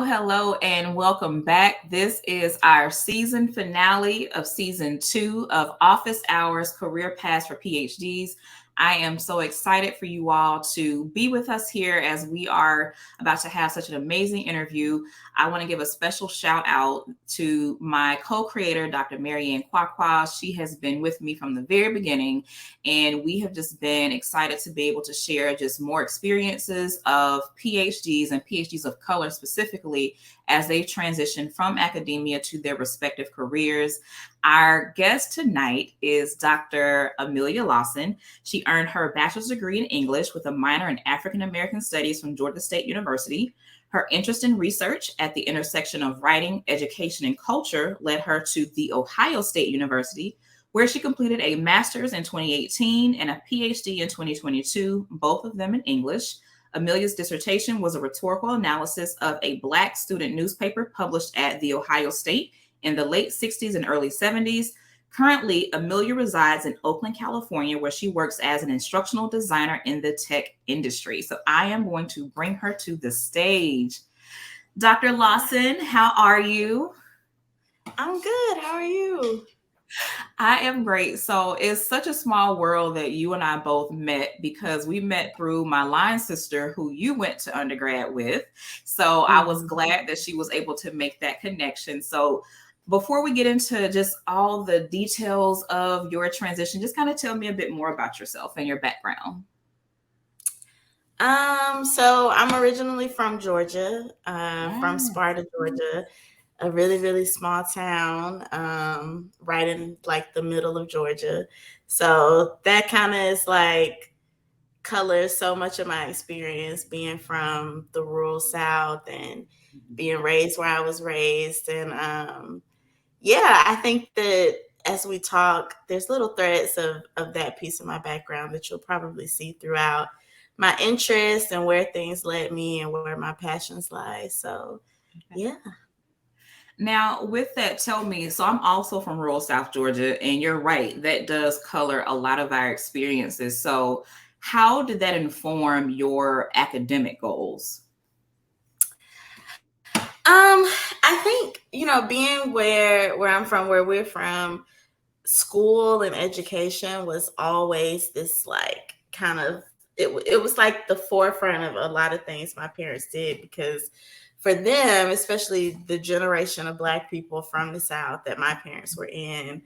Hello, and welcome back. This is our season finale of season 2 of Office Hours Career Paths for PhDs. I am so excited for you all to be with us here as we are about to have such an amazing interview. I want to give a special shout out to my co-creator, Dr. Maryann Kwakwa. She has been with me from the very beginning, and we have just been excited to be able to share just more experiences of PhDs and PhDs of color specifically as they transition from academia to their respective careers. Our guest tonight is Dr. Amelia Lawson. She earned her bachelor's degree in English with a minor in African American Studies from Georgia State University. Her interest in research at the intersection of writing, education, and culture led her to The Ohio State University, where she completed a master's in 2018 and a PhD in 2022, both of them in English. Amelia's dissertation was a rhetorical analysis of a Black student newspaper published at The Ohio State in the late 60s and early 70s. Currently, Amelia resides in Oakland, California, where she works as an instructional designer in the tech industry. So I am going to bring her to the stage. Dr. Lawson, how are you? I'm good. How are you? I am great. So it's such a small world that you and I both met because we met through my line sister who you went to undergrad with. So I was glad that she was able to make that connection. So before we get into just all the details of your transition, just kind of tell me a bit more about yourself and your background. So I'm originally from Georgia, from Sparta, Georgia, a really, really small town, right in like the middle of Georgia. So that kind of is like colors so much of my experience being from the rural South and being raised where I was raised. And yeah, I think that as we talk, there's little threads of that piece of my background that you'll probably see throughout my interests and where things led me and where my passions lie. So, yeah. Now, with that, tell me, so I'm also from rural South Georgia, and you're right, that does color a lot of our experiences. So, how did that inform your academic goals? I think, being where I'm from, where we're from, school and education was always this like kind of it was like the forefront of a lot of things my parents did, because for them, especially the generation of Black people from the South that my parents were in,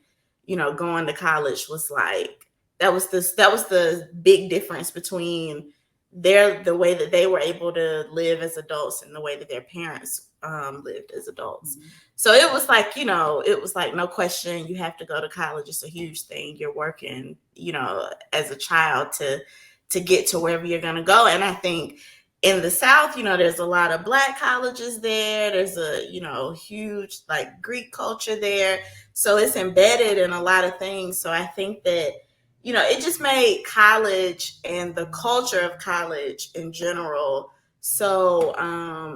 going to college was like that was the big difference between the way that they were able to live as adults and the way that their parents lived as adults. So it was like, it was like, no question, you have to go to college. It's a huge thing. You're working, as a child to get to wherever you're going to go. And I think in the South, there's a lot of Black colleges there. There's a, huge like Greek culture there. So it's embedded in a lot of things. So I think that, it just made college and the culture of college in general so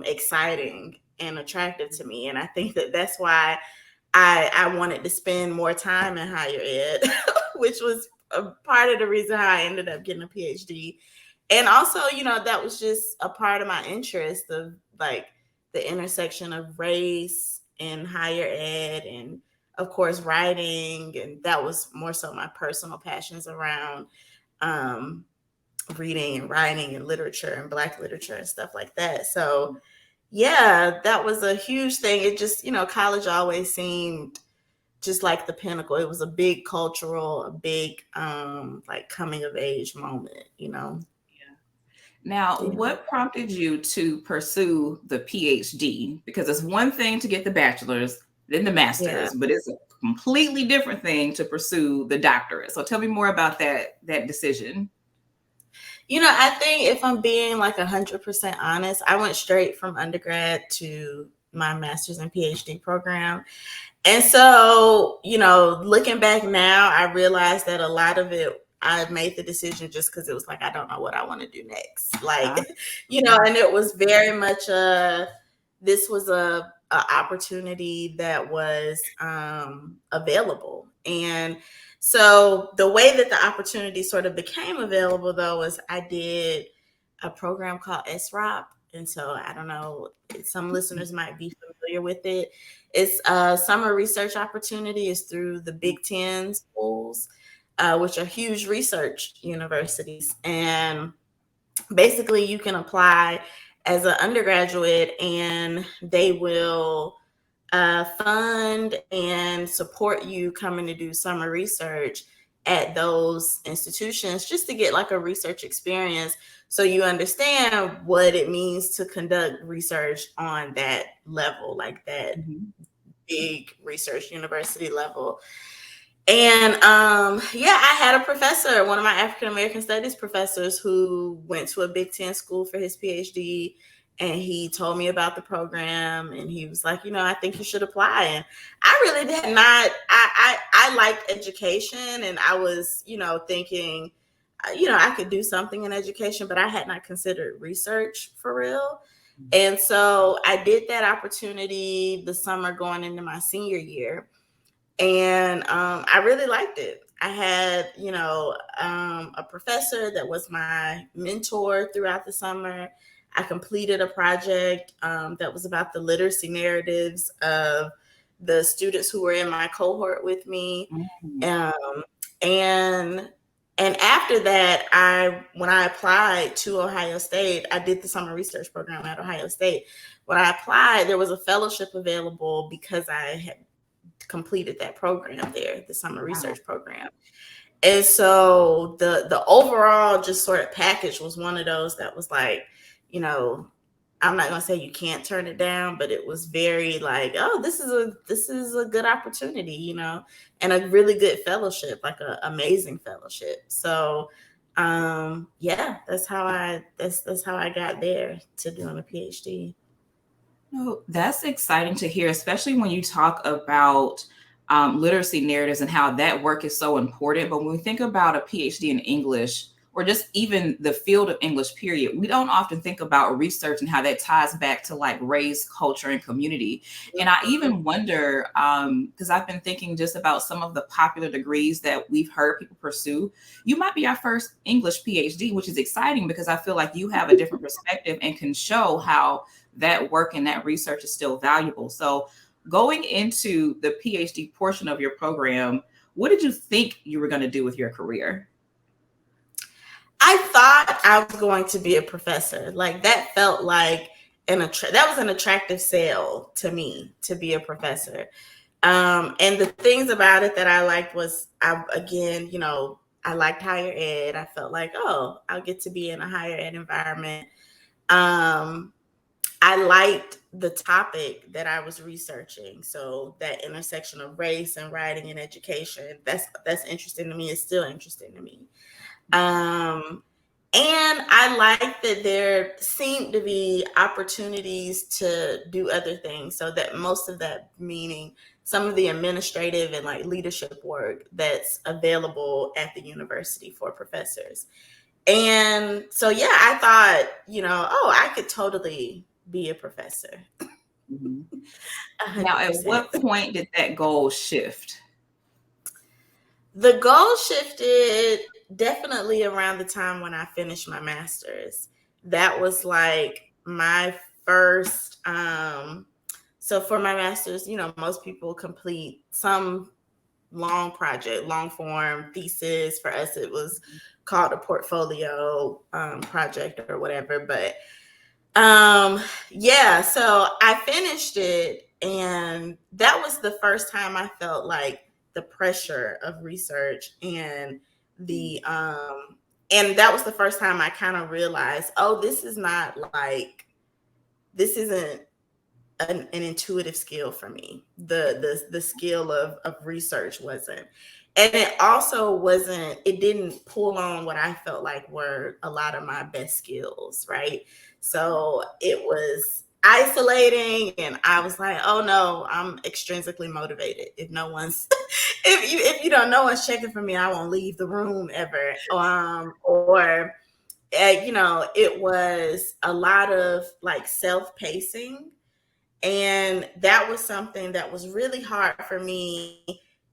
exciting and attractive to me. And I think that that's why I wanted to spend more time in higher ed, which was a part of the reason how I ended up getting a PhD. And also, that was just a part of my interest of like the intersection of race and higher ed and of course writing. And that was more so my personal passions around reading and writing and literature and Black literature and stuff like that. So yeah, that was a huge thing. It just, college always seemed just like the pinnacle. It was a big cultural, a big like coming of age moment. Now, what prompted you to pursue the PhD? Because it's one thing to get the bachelor's, then the master's, but it's a completely different thing to pursue the doctorate. So tell me more about that decision. I think if I'm being like 100% honest, I went straight from undergrad to my master's and PhD program. And so, looking back now, I realized that a lot of it, I made the decision just because it was like, I don't know what I want to do next. Like, and it was very much this was a opportunity that was available. And so the way that the opportunity sort of became available, though, was I did a program called SROP, And so I don't know, some listeners might be familiar with it. It's summer research opportunity is through the Big Ten schools, which are huge research universities. And basically you can apply as an undergraduate and they will fund and support you coming to do summer research at those institutions just to get like a research experience so you understand what it means to conduct research on that level, like that big research university level. And yeah, I had a professor, one of my African American studies professors, who went to a Big Ten school for his PhD. And he told me about the program, and he was like, I think you should apply. And I really did not. I liked education, and I was, thinking, I could do something in education, but I had not considered research for real. And so I did that opportunity the summer going into my senior year. And I really liked it. I had, a professor that was my mentor throughout the summer. I completed a project that was about the literacy narratives of the students who were in my cohort with me. And after that, when I applied to Ohio State, I did the summer research program at Ohio State. When I applied, there was a fellowship available because I had completed that program there, the summer research program. And so the overall just sort of package was one of those that was like, I'm not gonna say you can't turn it down, but it was very like, oh, this is a good opportunity, and a really good fellowship, like an amazing fellowship. So yeah, that's how I got there to doing a PhD. Oh, that's exciting to hear, especially when you talk about literacy narratives and how that work is so important. But when we think about a PhD in English, or just even the field of English, period, we don't often think about research and how that ties back to like race, culture, and community. And I even wonder, because I've been thinking just about some of the popular degrees that we've heard people pursue. You might be our first English PhD, which is exciting because I feel like you have a different perspective and can show how that work and that research is still valuable. So going into the PhD portion of your program, what did you think you were going to do with your career? I thought I was going to be a professor. Like that felt like that was an attractive sale to me, to be a professor. And the things about it that I liked was, I liked higher ed. I felt like, oh, I'll get to be in a higher ed environment. I liked the topic that I was researching. So that intersection of race and writing and education, that's interesting to me. It's still interesting to me. And I like that there seemed to be opportunities to do other things. So that most of that meaning some of the administrative and like leadership work that's available at the university for professors. And so, yeah, I thought, oh, I could totally be a professor. Now, at what point did that goal shift? The goal shifted definitely around the time when I finished my master's. That was like my first, so for my master's, most people complete some long project, long form thesis. For us, it was called a portfolio project or whatever. But yeah, so I finished it, and that was the first time I felt like the pressure of research and and that was the first time I kind of realized, oh, this isn't an intuitive skill for me. The skill of research wasn't. And it also wasn't, it didn't pull on what I felt like were a lot of my best skills, right? So it was isolating, and I was like, oh no, I'm extrinsically motivated. If no one's no one's checking for me, I won't leave the room ever. It was a lot of like self-pacing. And that was something that was really hard for me.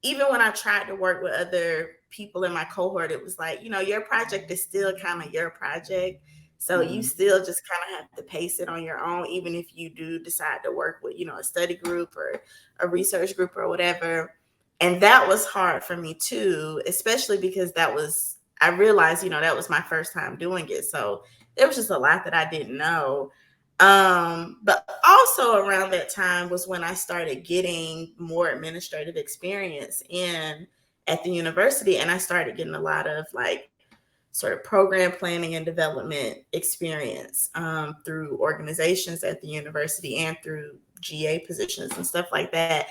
Even when I tried to work with other people in my cohort, it was like, your project is still kind of your project. So you still just kind of have to pace it on your own, even if you do decide to work with, a study group or a research group or whatever. And that was hard for me too, especially because I realized, that was my first time doing it. So there was just a lot that I didn't know. But also around that time was when I started getting more administrative experience at the university, and I started getting a lot of like sort of program planning and development experience through organizations at the university and through GA positions and stuff like that.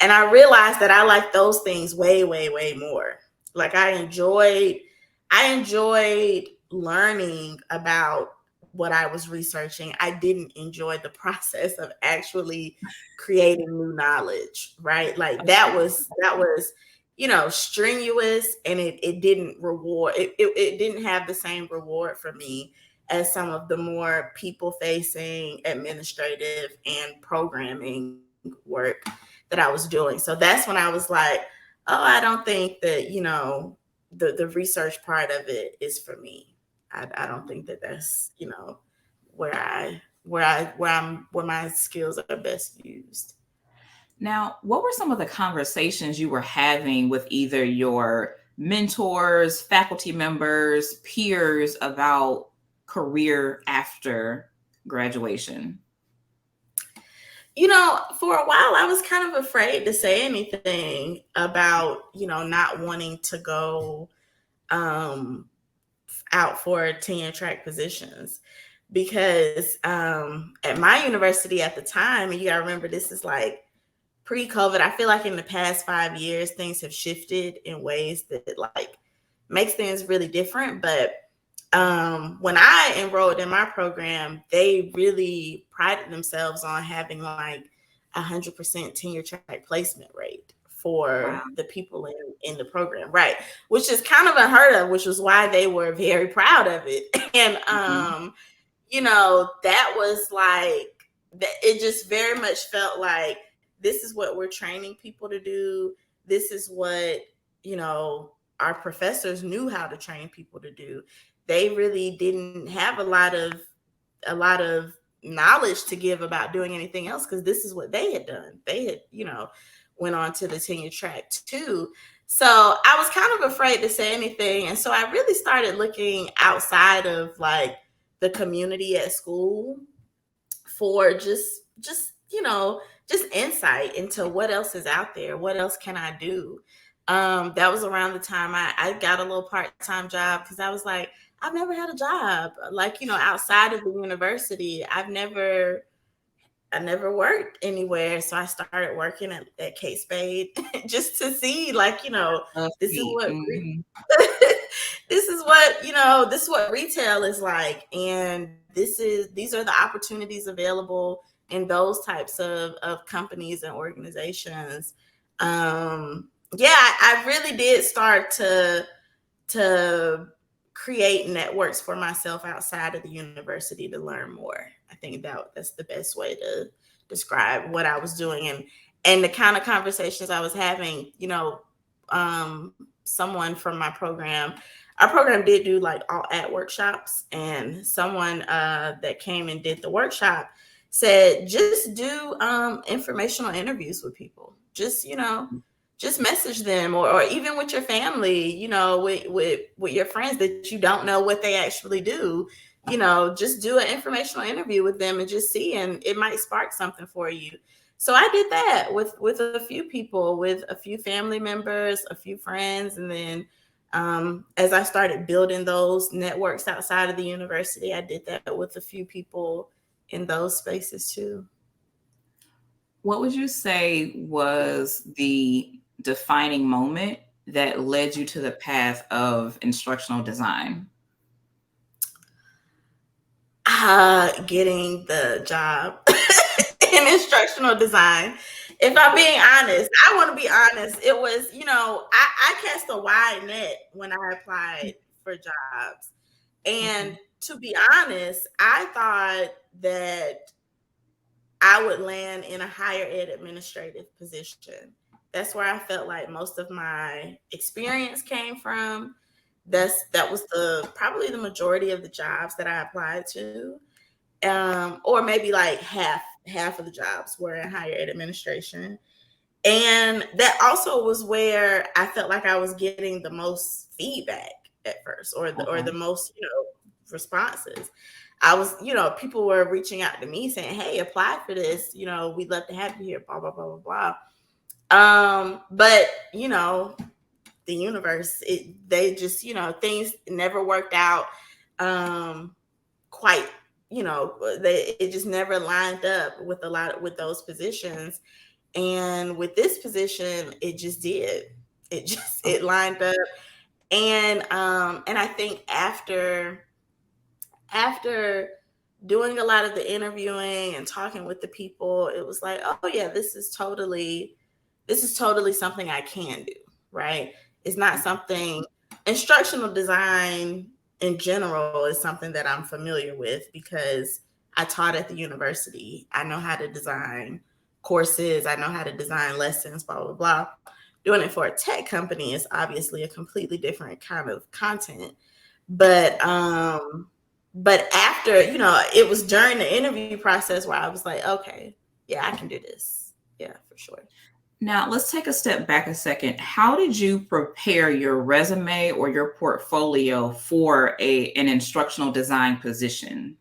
And I realized that I like those things way, way, way more. Like I enjoyed learning about what I was researching. I didn't enjoy the process of actually creating new knowledge, right? Like that was strenuous, and it didn't reward it didn't have the same reward for me as some of the more people facing administrative and programming work that I was doing. So that's when I was like, oh, I don't think that, the research part of it is for me. I don't think that that's, where my skills are best used. Now, what were some of the conversations you were having with either your mentors, faculty members, peers about career after graduation? For a while, I was kind of afraid to say anything about, not wanting to go out for tenure track positions, because at my university at the time, and you got to remember, this is like pre-COVID. I feel like in the past 5 years, things have shifted in ways that like makes things really different. But when I enrolled in my program, they really prided themselves on having like 100% tenure track placement rate for the people in the program, right? Which is kind of unheard of, which was why they were very proud of it. And that was like it just very much felt like this is what we're training people to do. This is what our professors knew how to train people to do. They really didn't have a lot of knowledge to give about doing anything else, because this is what they had done. They had went on to the tenure track too. So I was kind of afraid to say anything, and so I really started looking outside of like the community at school for just insight into what else is out there. What else can I do? That was around the time I got a little part-time job, because I was like, I've never had a job like, outside of the university. I never worked anywhere. So I started working at Kate Spade just to see like, this is what this is what retail is like. And these are the opportunities available in those types of companies and organizations. I really did start to create networks for myself outside of the university to learn more. I think that's the best way to describe what I was doing, and the kind of conversations I was having. Someone from my program, our program did do like all at workshops, and someone that came and did the workshop said, just do informational interviews with people. Just message them, or even with your family, with your friends that you don't know what they actually do, just do an informational interview with them and just see, and it might spark something for you. So I did that with a few people, with a few family members, a few friends. And then as I started building those networks outside of the university, I did that with a few people in those spaces too. What would you say was the defining moment that led you to the path of instructional design? Getting the job in instructional design. If I'm being honest, I want to be honest. It was, I cast a wide net when I applied for jobs. And to be honest, I thought that I would land in a higher ed administrative position. That's where I felt like most of my experience came from. that was probably the majority of the jobs that I applied to. Or maybe like half of the jobs were in higher ed administration. And that also was where I felt like I was getting the most feedback at first, or the most, responses. I was, people were reaching out to me saying, "Hey, apply for this. We'd love to have you here." Blah blah blah blah blah. But the universe, they just, things never worked out. Quite, it just never lined up with those positions. And with this position, it just did. It lined up. And I think after doing a lot of the interviewing and talking with the people, it was like, oh yeah, this is totally something I can do, right? It's not something. Instructional design in general is something that I'm familiar with because I taught at the university. I know how to design courses. I know how to design lessons, blah, blah, blah. Doing it for a tech company is obviously a completely different kind of content. But after, it was during the interview process where I was like, okay, yeah, I can do this. Yeah, for sure. Now, let's take a step back a second. How did you prepare your resume or your portfolio for an instructional design position?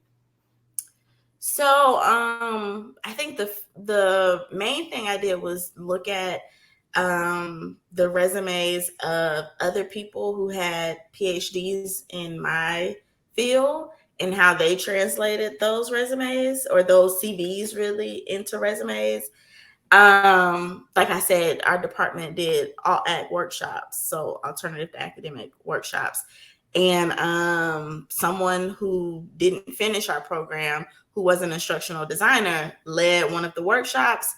So, I think the main thing I did was look at the resumes of other people who had PhDs in my field and how they translated those resumes, or those CVs really, into resumes. Like I said, our department did all ACT workshops, so alternative to academic workshops. And someone who didn't finish our program, who was an instructional designer, led one of the workshops,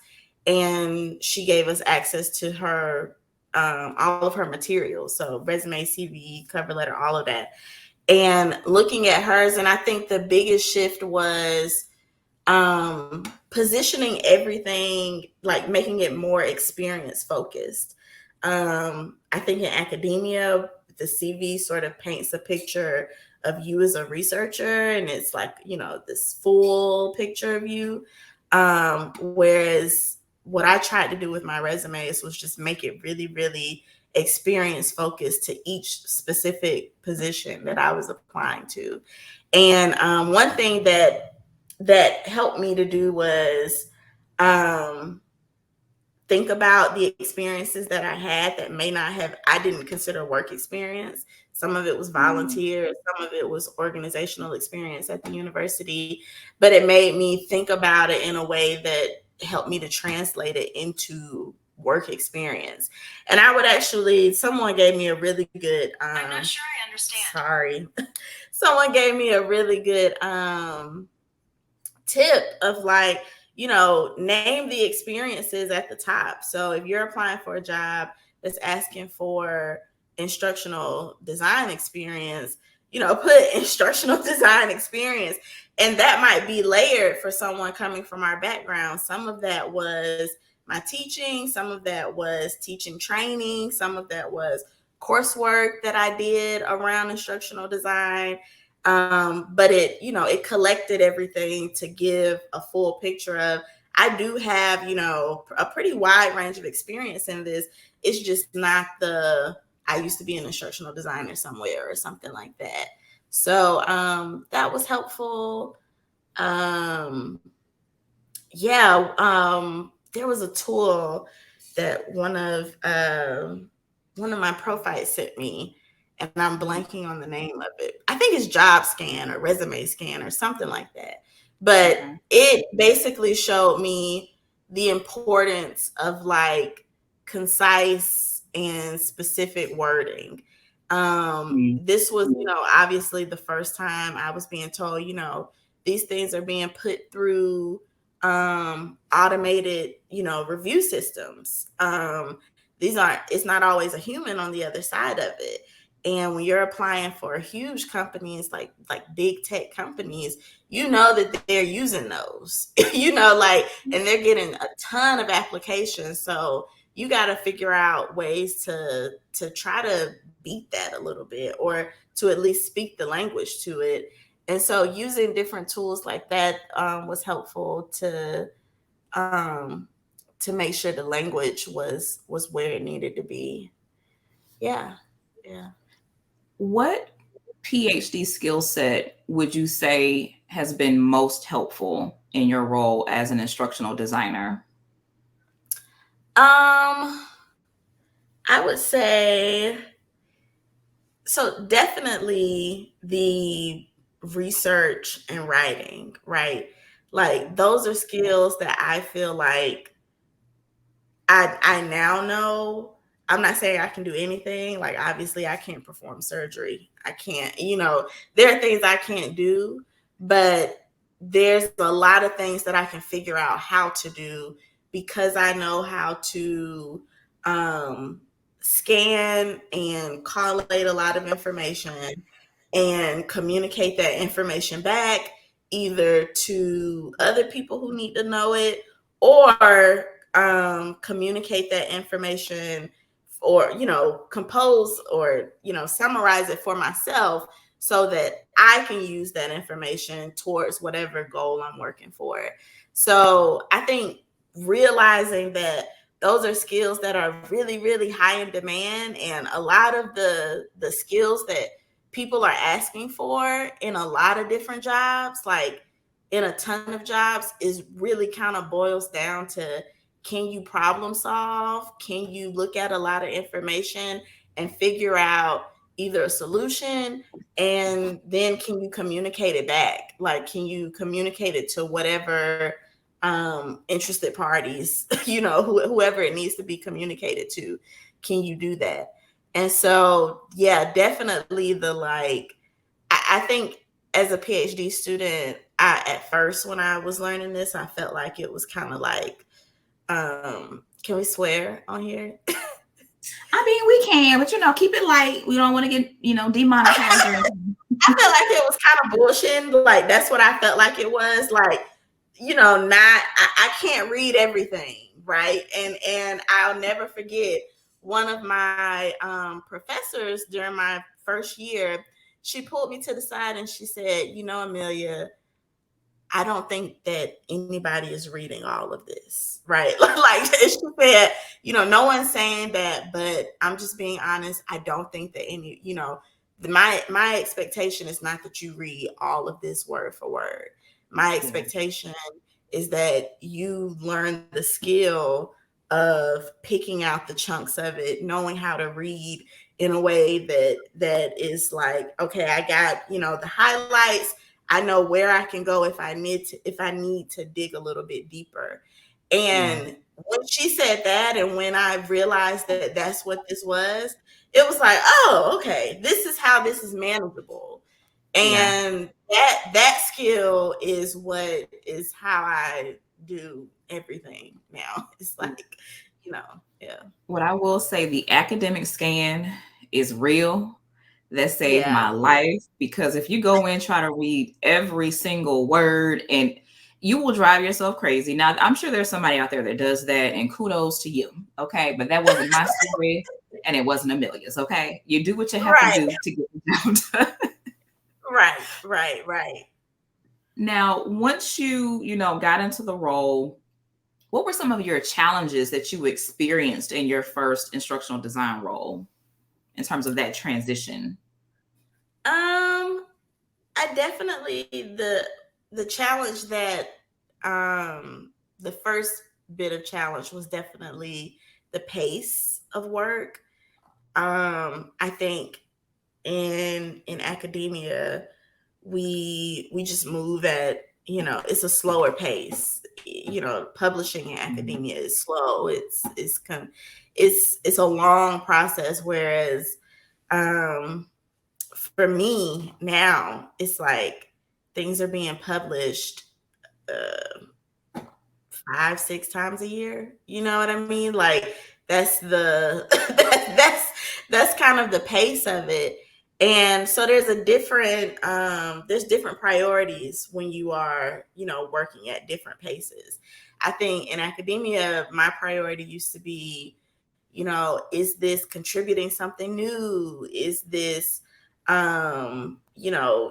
and she gave us access to her all of her materials, so resume, CV, cover letter, all of that. And looking at hers, and I think the biggest shift was positioning everything, like making it more experience focused. I think in academia, the CV sort of paints a picture of you as a researcher, and it's like, this full picture of you. Whereas what I tried to do with my resumes was just make it really, really experience focused to each specific position that I was applying to. And one thing that helped me to do was think about the experiences that I had that I didn't consider work experience. Some of it was volunteer, some of it was organizational experience at the university, but it made me think about it in a way that helped me to translate it into work experience. And I would someone gave me a really good, I'm not sure I understand. Sorry. Someone gave me a really good tip of like, name the experiences at the top. So if you're applying for a job that's asking for instructional design experience, put instructional design experience. And that might be layered for someone coming from our background. Some of that was my teaching, some of that was teaching training, some of that was coursework that I did around instructional design. But it collected everything to give a full picture of, I do have, a pretty wide range of experience in this. It's just not I used to be an instructional designer somewhere or something like that. So that was helpful. There was a tool that one of my profiles sent me, and I'm blanking on the name of it. I think it's Job Scan or Resume Scan or something like that. But it basically showed me the importance of like concise and specific wording. This was, obviously the first time I was being told, these things are being put through automated, review systems. It's not always a human on the other side of it. And when you're applying for huge companies, like big tech companies, that they're using those, and they're getting a ton of applications. So you got to figure out ways to try to beat that a little bit, or to at least speak the language to it. And so using different tools like that was helpful um, to make sure the language was where it needed to be. Yeah, yeah. What PhD skill set would you say has been most helpful in your role as an instructional designer? I would say, so definitely the research and writing, right? Like those are skills that I feel like I now know. I'm not saying I can do anything. Like obviously I can't perform surgery. I can't, there are things I can't do, but there's a lot of things that I can figure out how to do because I know how to um, scan and collate a lot of information and communicate that information back either to other people who need to know it, or communicate that information, or compose or summarize it for myself so that I can use that information towards whatever goal I'm working for. So I think realizing that those are skills that are really, really high in demand, and a lot of the skills that people are asking for in a lot of different jobs, like in a ton of jobs, is really kind of boils down to, can you problem solve? Can you look at a lot of information and figure out either a solution, and then can you communicate it back? Like, can you communicate it to whatever interested parties, whoever it needs to be communicated to? Can you do that? And so, yeah, definitely I think as a PhD student, at first when I was learning this, I felt like it was kind of like, can we swear on here? I mean, we can, but keep it light. We don't want to get, demonetized or anything. I felt like it was kind of bullshit. Like that's what I felt like it was. Like, I can't read everything, right? And I'll never forget one of my professors during my first year. She pulled me to the side and she said, Amelia, I don't think that anybody is reading all of this, right? Like she said, no one's saying that, but I'm just being honest. I don't think that my expectation is not that you read all of this word for word. My expectation is that you learn the skill of picking out the chunks of it, knowing how to read in a way that is like, okay, I got, the highlights. I know where I can go if I need to dig a little bit deeper. And when she said that, and when I realized that that's what this was, it was like, oh, okay, this is how this is manageable. And that skill is how I do everything now. It's like, yeah. What I will say, the academic scan is real. That saved Yeah. my life, because if you go in, try to read every single word, and you will drive yourself crazy. Now, I'm sure there's somebody out there that does that, and kudos to you. Okay. But that wasn't my story, and it wasn't Amelia's. Okay. You do what you have to Right. do to get the job done. Right. Now, once you got into the role, what were some of your challenges that you experienced in your first instructional design role in terms of that transition? I definitely, the challenge that the first bit of challenge was definitely the pace of work. I think in academia, we just move at, it's a slower pace. Publishing in academia is slow. It's a long process, whereas for me now, it's like things are being published 5-6 times a year. You know what I mean? Like that's the that's kind of the pace of it. And so there's different priorities when you are, working at different paces. I think in academia, my priority used to be Is this contributing something new? Is this,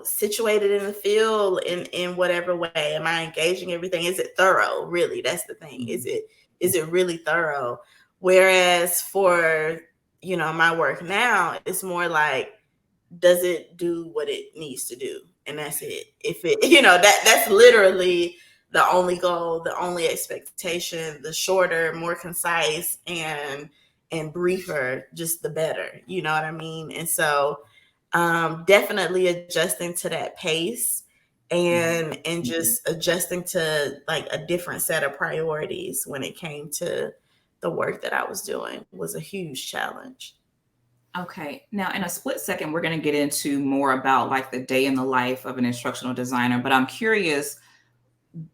situated in the field in whatever way? Am I engaging everything? Is it thorough? Really, that's the thing. Is it really thorough? Whereas for, my work now, it's more like, does it do what it needs to do? And that's it. If it, that's literally the only goal, the only expectation. The shorter, more concise, and briefer, just the better. You know what I mean? And so definitely adjusting to that pace, and just adjusting to like a different set of priorities when it came to the work that I was doing was a huge challenge. Okay. Now, in a split second, we're going to get into more about like the day in the life of an instructional designer. But I'm curious,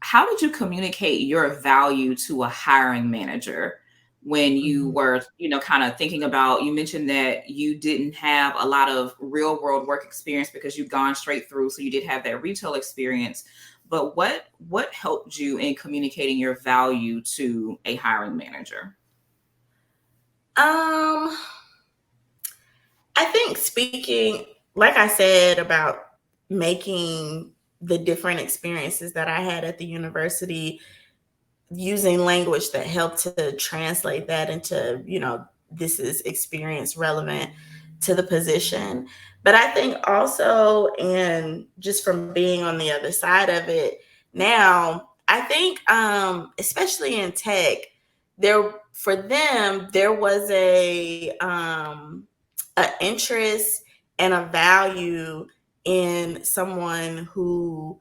how did you communicate your value to a hiring manager when you were, kind of thinking about, you mentioned that you didn't have a lot of real world work experience because you'd gone straight through. So you did have that retail experience. But what helped you in communicating your value to a hiring manager? I think speaking, like I said, about making the different experiences that I had at the university, using language that helped to translate that into, this is experience relevant to the position. But I think also, and just from being on the other side of it now, I think, especially in tech, for them, there was a interest and a value in someone who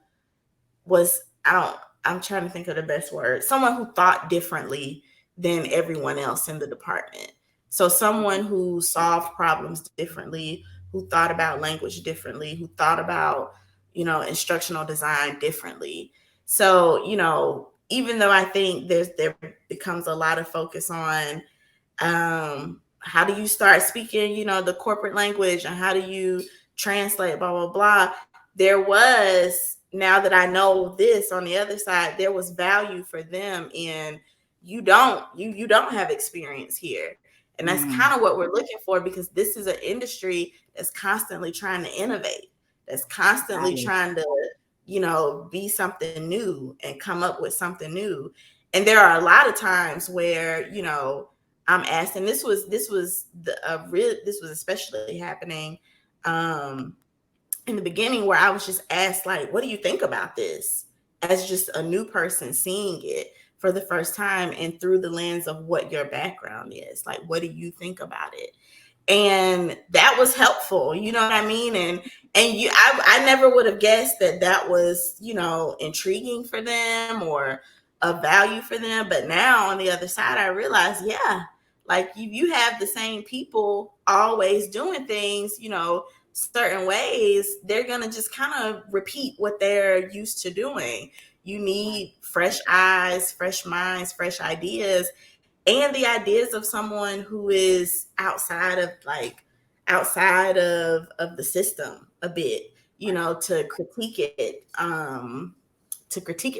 was, I'm trying to think of the best word, someone who thought differently than everyone else in the department. So someone who solved problems differently, who thought about language differently, who thought about, instructional design differently. So, even though I think there becomes a lot of focus on how do you start speaking, the corporate language, and how do you translate, blah, blah, blah. There was, now that I know this on the other side, there was value for them in, you don't have experience here. And that's kind of what we're looking for, because this is an industry that's constantly trying to innovate, that's constantly trying to, be something new and come up with something new. And there are a lot of times where, I'm asked, and this was especially happening in the beginning, where I was just asked, like, what do you think about this? As just a new person seeing it for the first time, and through the lens of what your background is, like, what do you think about it? And that was helpful, you know what I mean? And I never would have guessed that was, intriguing for them or of value for them. But now on the other side, I realize, yeah, like you have the same people always doing things, certain ways, they're going to just kind of repeat what they're used to doing. You need fresh eyes, fresh minds, fresh ideas, and the ideas of someone who is outside of the system a bit, to critique it,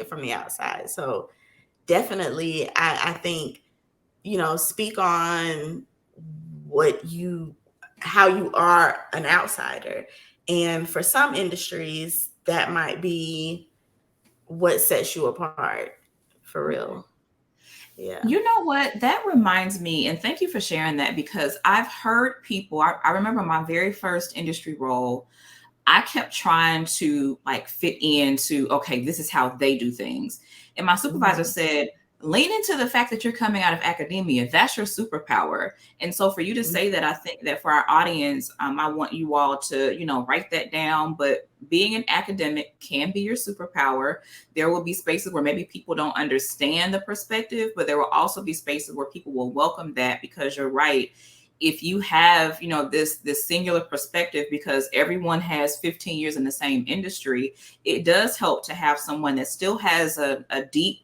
from the outside. So definitely, I think, speak on how you are an outsider. And for some industries, that might be what sets you apart, for real. Yeah. You know what? That reminds me, and thank you for sharing that, because I've heard people, I remember my very first industry role, I kept trying to like fit into, okay, this is how they do things. And my supervisor said, lean into the fact that you're coming out of academia. That's your superpower. And so for you to say that, I think that for our audience, I want you all to, write that down. But being an academic can be your superpower. There will be spaces where maybe people don't understand the perspective, but there will also be spaces where people will welcome that, because you're right. If you have, this singular perspective, because everyone has 15 years in the same industry, it does help to have someone that still has a deep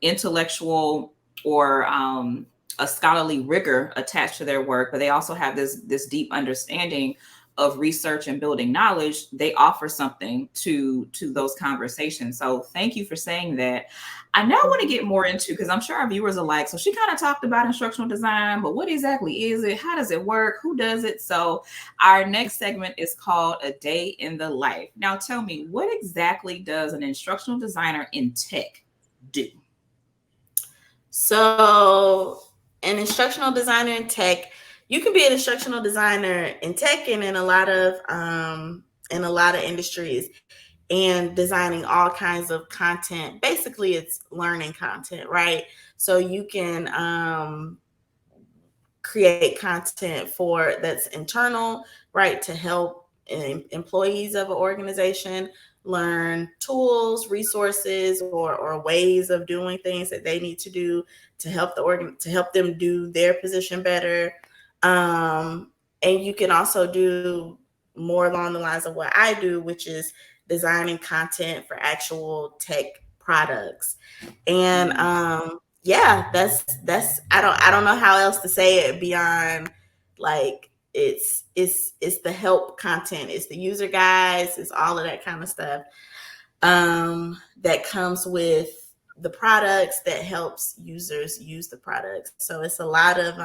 intellectual or a scholarly rigor attached to their work, but they also have this deep understanding of research and building knowledge, they offer something to those conversations. So thank you for saying that. I now want to get more into, because I'm sure our viewers are like, so she kind of talked about instructional design, but what exactly is it? How does it work? Who does it? So our next segment is called A Day in the Life. Now tell me, what exactly does an instructional designer in tech do? So an instructional designer in tech, you can be an instructional designer in tech and in a lot of industries, and designing all kinds of content. Basically, it's learning content, right? So you can create content for that's internal, right, to help employees of an organization learn tools, resources, or ways of doing things that they need to do to help to help them do their position better. And you can also do more along the lines of what I do, which is designing content for actual tech products. And yeah, that's I don't know how else to say it beyond like it's the help content, it's the user guides, it's all of that kind of stuff that comes with the products that helps users use the products. So it's a lot of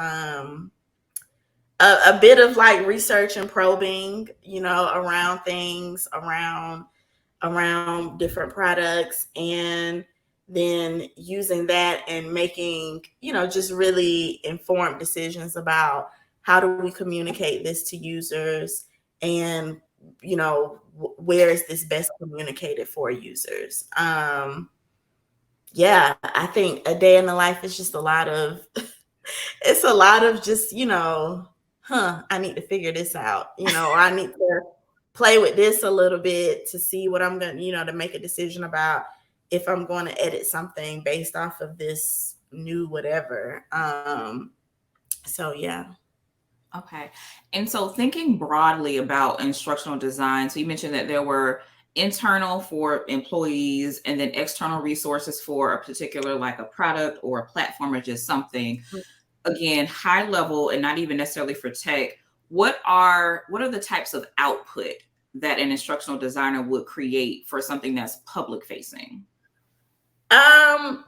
a bit of like research and probing, around things, around different products, and then using that and making, just really informed decisions about how do we communicate this to users, and where is this best communicated for users. Yeah, I think a day in the life is just a lot of it's a lot of just, I need to figure this out, or I need to play with this a little bit to see what I'm going to, to make a decision about if I'm going to edit something based off of this new whatever. So yeah. Okay. And so thinking broadly about instructional design, so you mentioned that there were internal for employees and then external resources for a particular, like a product or a platform or just something. Again, high level and not even necessarily for tech. What are the types of output that an instructional designer would create for something that's public facing?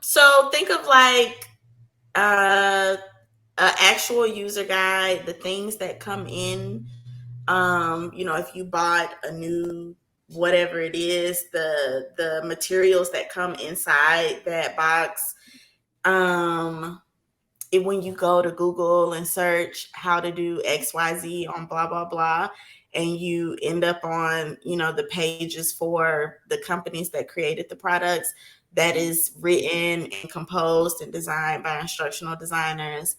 So think of like an actual user guide, the things that come in. If you bought a new whatever it is, the materials that come inside that box. When you go to Google and search how to do XYZ on blah blah blah, and you end up on the pages for the companies that created the products, that is written and composed and designed by instructional designers.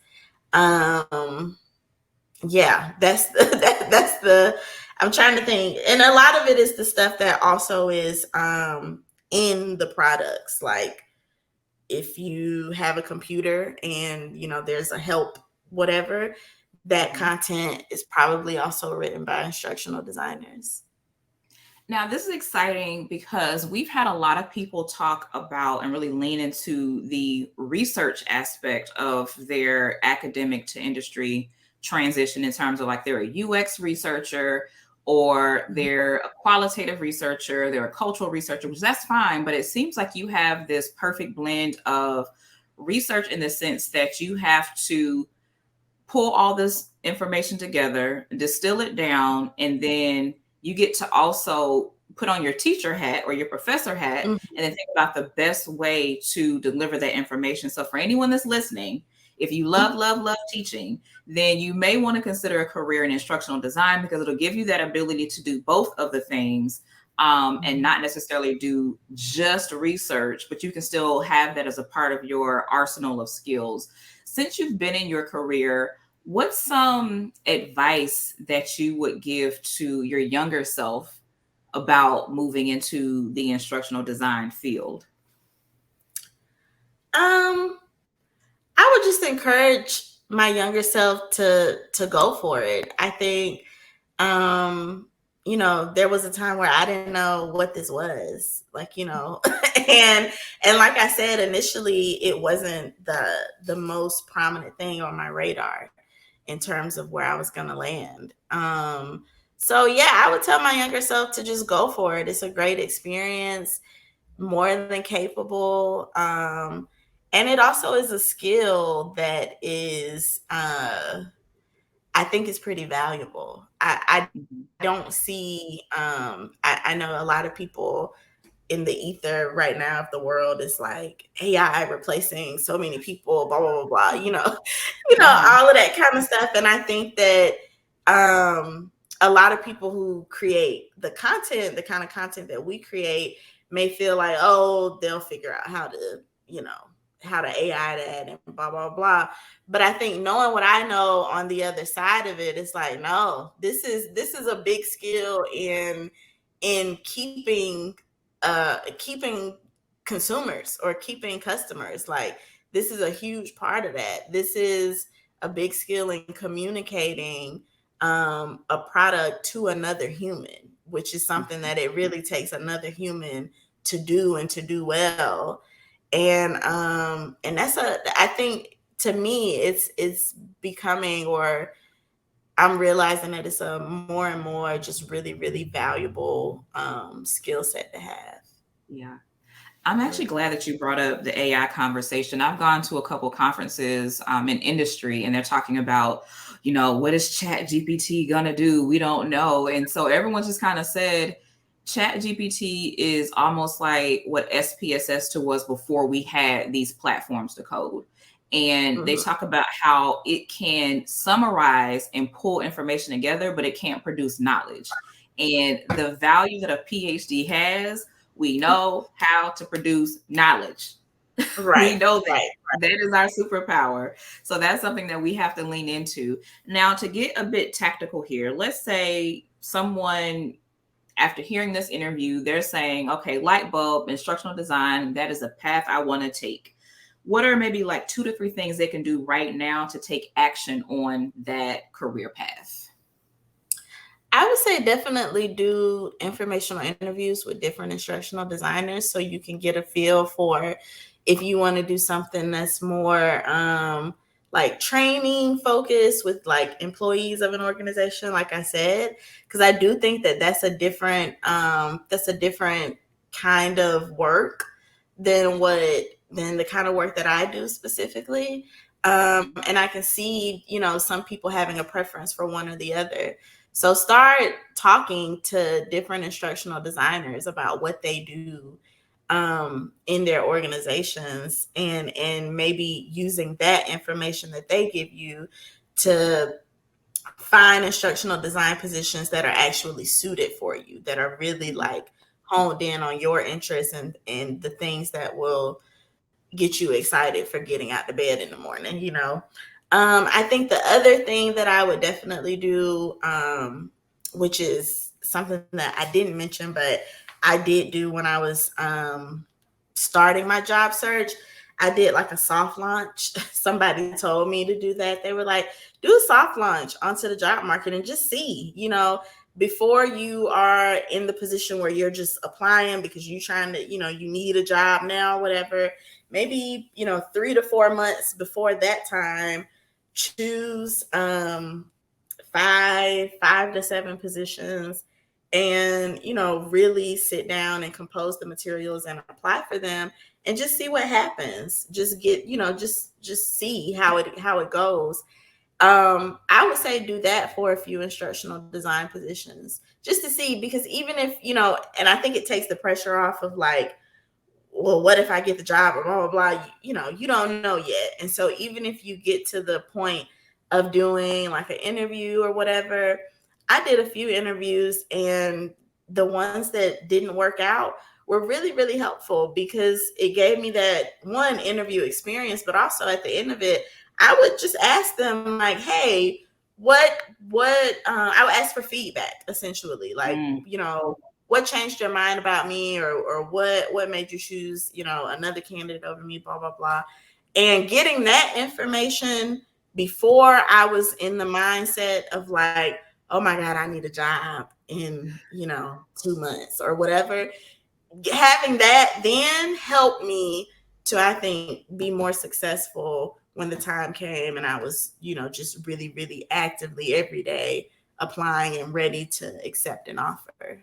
Yeah, that's that's the I'm trying to think, and a lot of it is the stuff that also is in the products. Like if you have a computer and there's a help whatever, that content is probably also written by instructional designers. Now, this is exciting because we've had a lot of people talk about and really lean into the research aspect of their academic to industry transition, in terms of like they're a UX researcher or they're a qualitative researcher, they're a cultural researcher, which that's fine. But it seems like you have this perfect blend of research in the sense that you have to pull all this information together, distill it down, and then you get to also put on your teacher hat or your professor hat and then think about the best way to deliver that information. So for anyone that's listening, if you love teaching, then you may want to consider a career in instructional design, because it'll give you that ability to do both of the things, and not necessarily do just research, but you can still have that as a part of your arsenal of skills. Since you've been in your career, what's some advice that you would give to your younger self about moving into the instructional design field? I would just encourage my younger self to go for it. I think there was a time where I didn't know what this was, like, and like I said, initially it wasn't the most prominent thing on my radar in terms of where I was going to land. So yeah, I would tell my younger self to just go for it. It's a great experience, more than capable. And it also is a skill that is, I think is pretty valuable. I Mhm. don't see, I know a lot of people in the ether right now of the world is like AI replacing so many people, blah blah blah blah. Uh-huh. All of that kind of stuff. And I think that a lot of people who create the content, the kind of content that we create, may feel like, oh, they'll figure out how to, how to AI that and blah blah blah. But I think knowing what I know on the other side of it, it's like, no, this is a big skill in keeping consumers or keeping customers. Like, this is a huge part of that. This is a big skill in communicating a product to another human, which is something that it really takes another human to do and to do well. And that's I think, to me, it's becoming, or I'm realizing that it's a more and more just really, really valuable skill set to have. Yeah. I'm actually Yeah. glad that you brought up the AI conversation. I've gone to a couple conferences in industry, and they're talking about, what is Chat GPT gonna do? We don't know. And so everyone just kind of said, Chat GPT is almost like what SPSS to was before we had these platforms to code. And they Mhm. talk about how it can summarize and pull information together, but it can't produce knowledge. And the value that a PhD has, we know how to produce knowledge. Right, We know that. right. That is our superpower. So that's something that we have to lean into. Now, to get a bit tactical here, let's say someone, after hearing this interview, they're saying, okay, light bulb, instructional design, that is a path I want to take. What are maybe like 2 to 3 things they can do right now to take action on that career path? I would say definitely do informational interviews with different instructional designers so you can get a feel for if you want to do something that's more like training focused with like employees of an organization, like I said, because I do think that that's a different kind of work than the kind of work that I do specifically. And I can see, some people having a preference for one or the other. So start talking to different instructional designers about what they do in their organizations, and maybe using that information that they give you to find instructional design positions that are actually suited for you, that are really like honed in on your interests and the things that will get you excited for getting out of bed in the morning. I think the other thing that I would definitely do, which is something that I didn't mention, but I did do when I was starting my job search. I did like a soft launch. Somebody told me to do that. They were like, do a soft launch onto the job market and just see, before you are in the position where you're just applying because you're trying to, you need a job now, whatever. Maybe, 3 to 4 months before that time, choose 5 to 7 positions, and really sit down and compose the materials and apply for them, and just see what happens. Just get, just see how it goes. I would say do that for a few instructional design positions, just to see, because even if, and I think it takes the pressure off of like, well, what if I get the job or blah, blah, blah, you don't know yet. And so even if you get to the point of doing like an interview or whatever, I did a few interviews, and the ones that didn't work out were really, really helpful, because it gave me that one interview experience, but also at the end of it, I would just ask them like, hey, I would ask for feedback, essentially, like, Mm. what changed your mind about me, or what made you choose, another candidate over me, blah blah blah. And getting that information before I was in the mindset of like, oh my god, I need a job in 2 months or whatever. Having that then helped me to, I think, be more successful when the time came and I was, just really, really actively every day applying and ready to accept an offer.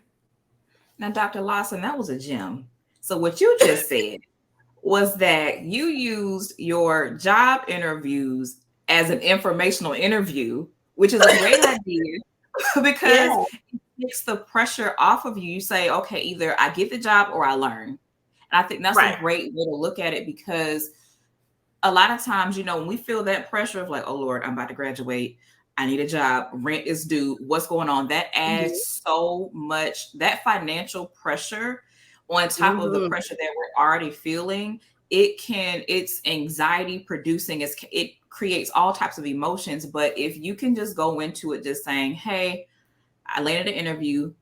Now, Dr. Lawson, that was a gem. So what you just said was that you used your job interviews as an informational interview, which is a great idea because Yeah, it takes the pressure off of you. You say, okay, either I get the job or I learn. And I think that's a right. great way to look at it because a lot of times, when we feel that pressure of like, oh Lord, I'm about to graduate, I need a job, rent is due, what's going on? That Mhm. adds so much, that financial pressure on top of the Mhm. pressure that we're already feeling, it's anxiety producing, it creates all types of emotions. But if you can just go into it just saying, hey, I landed an interview,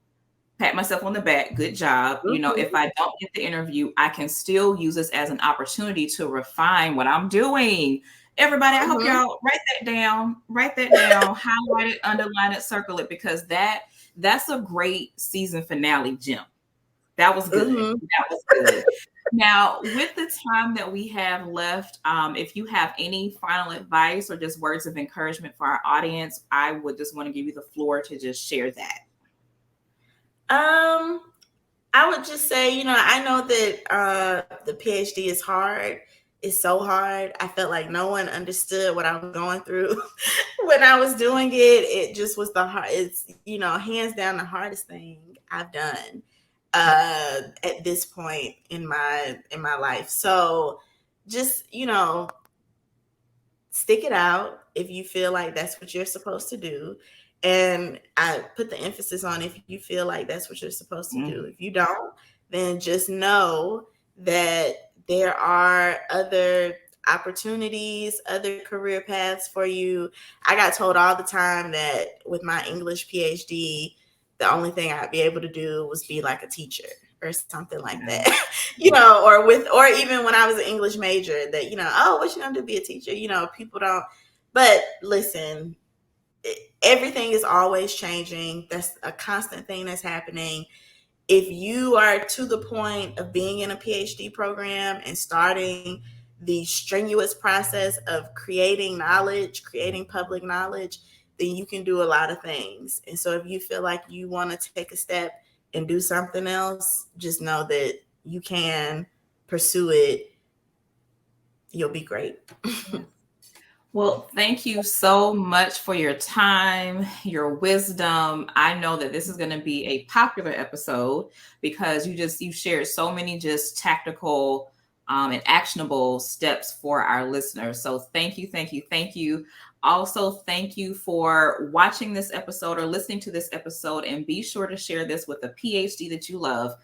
pat myself on the back, good job. If Mhm. I don't get the interview, I can still use this as an opportunity to refine what I'm doing. Everybody, I hope Mhm. y'all write that down, highlight it, underline it, circle it, because that's a great season finale gem. That was good. Mhm. That was good. Now, with the time that we have left, if you have any final advice or just words of encouragement for our audience, I would just want to give you the floor to just share that. Um, I would just say, I know that the PhD is hard. It's so hard. I felt like no one understood what I was going through when I was doing it. It just was the hard. It's hands down the hardest thing I've done at this point in my life. So just stick it out if you feel like that's what you're supposed to do. And I put the emphasis on if you feel like that's what you're supposed to do. Mhm. If you don't, then just know that there are other opportunities, other career paths for you. I got told all the time that with my English PhD, the only thing I'd be able to do was be like a teacher or something like Yeah. that. Or even when I was an English major, that oh, what you gonna do, be a teacher? People don't. But listen, everything is always changing. That's a constant thing that's happening. If you are to the point of being in a PhD program and starting the strenuous process of creating knowledge, creating public knowledge, then you can do a lot of things. And so if you feel like you want to take a step and do something else, just know that you can pursue it. You'll be great. Yeah. Well, thank you so much for your time, your wisdom. I know that this is going to be a popular episode because you shared so many just tactical and actionable steps for our listeners. So thank you, thank you, thank you. Also, thank you for watching this episode or listening to this episode, and be sure to share this with a PhD that you love.